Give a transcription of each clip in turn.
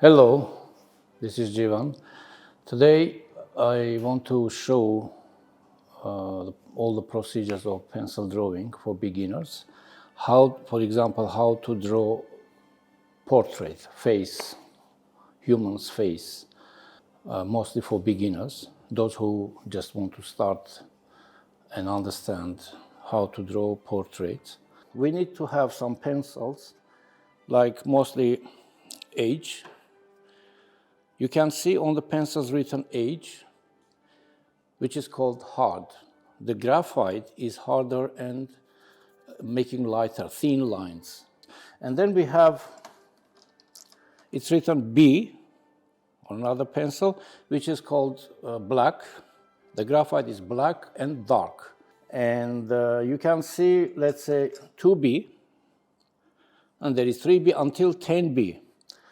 Hello, this is Jivan. Today I want to show all the procedures of pencil drawing for beginners. How, for example, how to draw portrait, face, human's face, mostly for beginners, those who just want to start and understand how to draw portraits. We need to have some pencils, like mostly age. You can see on the pencils written age, which is called hard. The graphite is harder and making lighter, thin lines. And then we have, it's written B on another pencil, which is called black. The graphite is black and dark. And you can see, let's say, 2B, and there is 3B until 10B.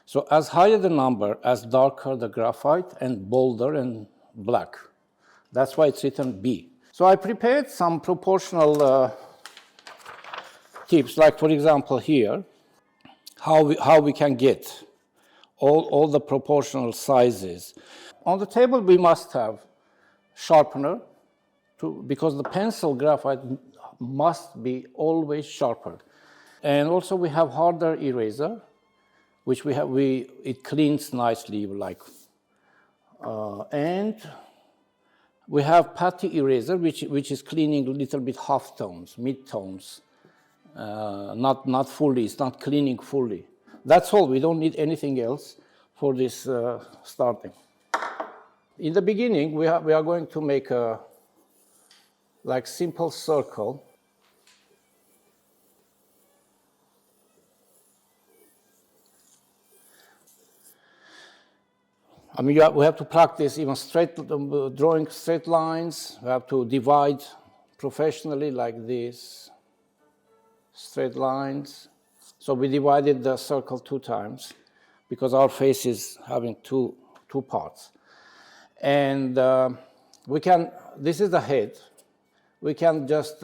So as higher the number, as darker the graphite and bolder and black. That's why it's written B. So I prepared some proportional tips, like for example here, how we can get all the proportional sizes. On the table we must have sharpener, because the pencil graphite must be always sharper. And also we have harder eraser, which it cleans nicely, like, and we have putty eraser, which is cleaning a little bit half tones, mid tones, not fully. It's not cleaning fully. That's all. We don't need anything else for this starting. In the beginning, we are going to make a simple circle. I mean, we have to practice even drawing straight lines. We have to divide professionally like this, straight lines. So we divided the circle 2 times because our face is having two parts. And this is the head. We can just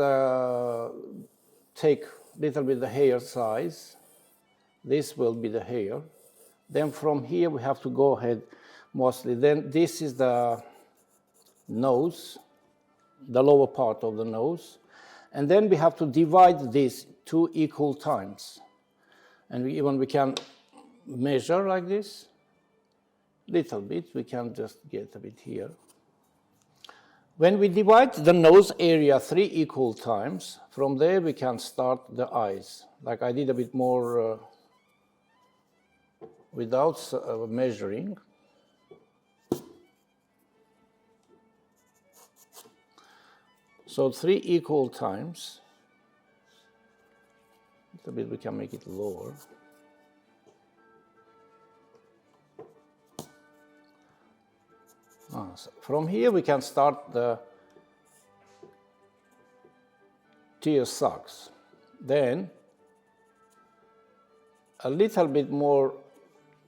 take a little bit the hair size. This will be the hair. Then from here we have to go ahead mostly. Then this is the nose, the lower part of the nose. And then we have to divide this 2 equal times. And we can measure like this, little bit. We can just get a bit here. When we divide the nose area 3 equal times, from there we can start the eyes. Like I did a bit more without measuring. So 3 equal times. A little bit we can make it lower. So from here we can start the tear socks. Then a little bit more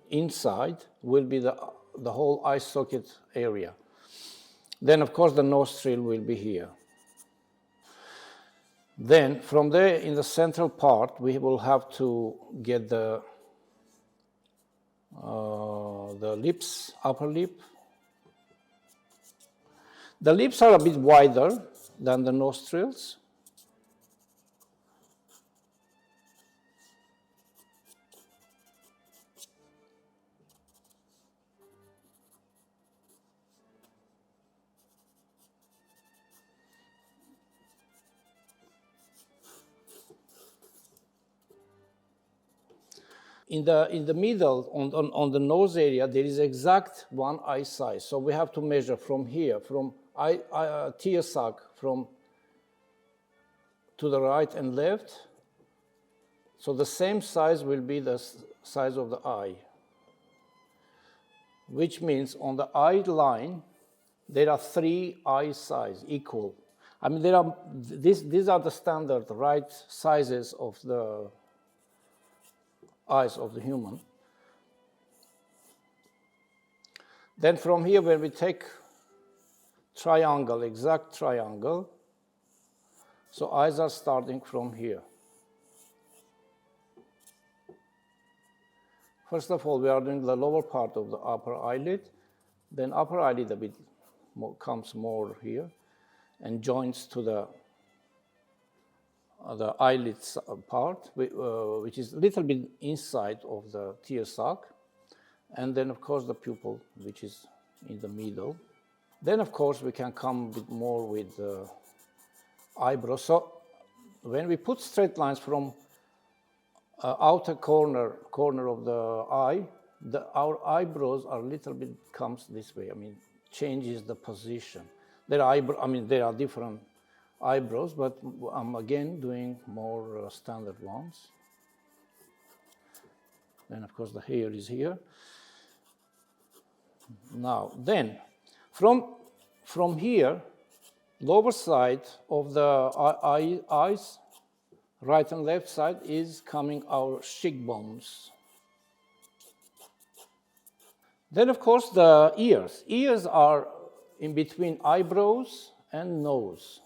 inside will be the whole eye socket area. Then of course the nostril will be here. Then from there in the central part we will have to get the lips, upper lip. The lips are a bit wider than the nostrils. In the middle, on the nose area, there is exact 1 eye size. So we have to measure from here, from tear sac from to the right and left. So the same size will be the size of the eye. Which means on the eye line, there are 3 eye size equal. I mean, these are the standard right sizes of the eyes of the human. Then from here, when we take triangle, exact triangle, so eyes are starting from here. First of all, we are doing the lower part of the upper eyelid. Then upper eyelid a bit more, comes more here and joins to the eyelid part, which is a little bit inside of the tear sac. And then, of course, the pupil, which is in the middle. Then, of course, we can come a bit more with the eyebrows. So when we put straight lines from outer corner of the eye, our eyebrows are a little bit comes this way. I mean, changes the position. There are different eyebrows, but I'm again doing more standard ones. Then, of course, the hair is here. Now, then, from here, lower side of the eyes, right and left side, is coming our cheekbones. Then, of course, the ears. Ears are in between eyebrows and nose.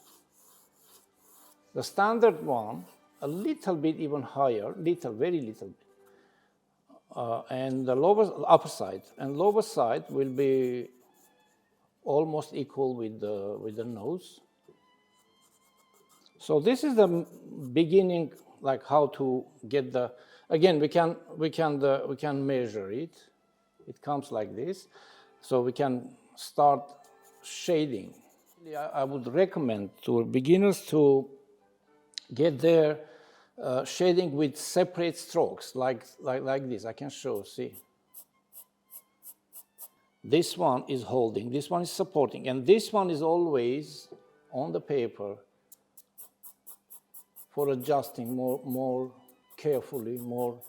The standard one, a little bit even higher, very little bit. And the upper side and lower side will be almost equal with the nose. So this is the beginning, like how to get the. Again, we can measure it. It comes like this, so we can start shading. I would recommend to beginners to get their shading with separate strokes, like this. I can show, see. This one is holding, this one is supporting, and this one is always on the paper for adjusting more carefully, more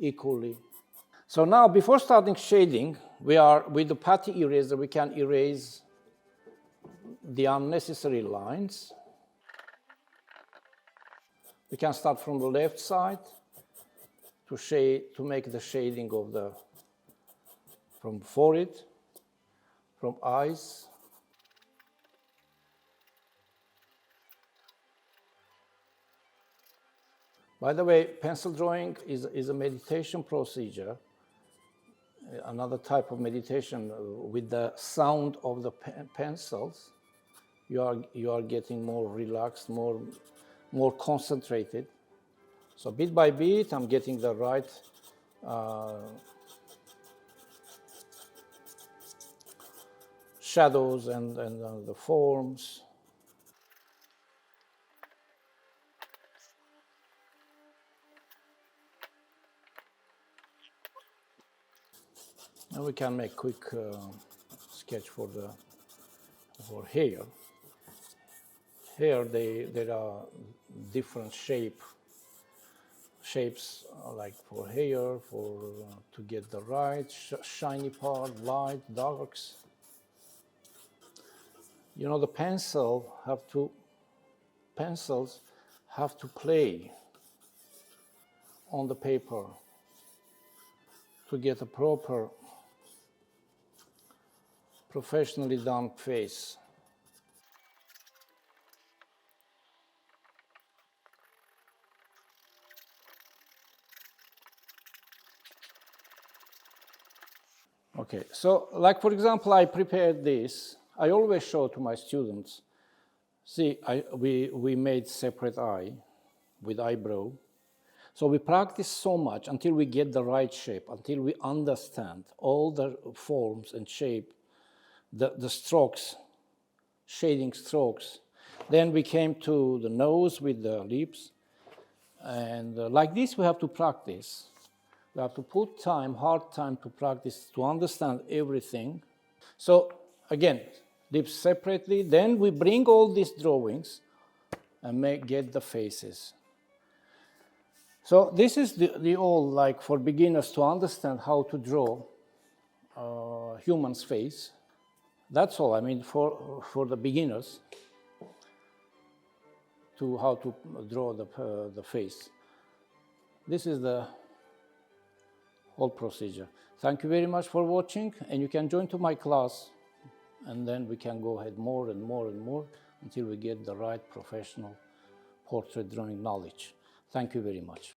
equally. So now, before starting shading, we are, with the putty eraser, we can erase the unnecessary lines. We can start from the left side to make the shading of from forehead, from eyes. By the way, pencil drawing is a meditation procedure, another type of meditation with the sound of the pencils. You are getting more relaxed, more concentrated. So bit by bit, I'm getting the right shadows and the forms. And we can make quick sketch for hair. Here there are different shapes like for hair, to get the right shiny part, light, darks. You know, the pencils have to play on the paper to get a proper, professionally done face. Okay, so like for example, I prepared this. I always show to my students. See, we made separate eye with eyebrow. So we practice so much until we get the right shape, until we understand all the forms and shape, the strokes, shading strokes. Then we came to the nose with the lips. And like this, we have to practice. We have to put hard time to practice, to understand everything. So again, lips separately. Then we bring all these drawings and get the faces. So this is the all, like for beginners to understand how to draw human's face. That's all. I mean, for the beginners, to how to draw the face. This is the whole procedure. Thank you very much for watching, and you can join to my class, and then we can go ahead more and more and more until we get the right professional portrait drawing knowledge. Thank you very much.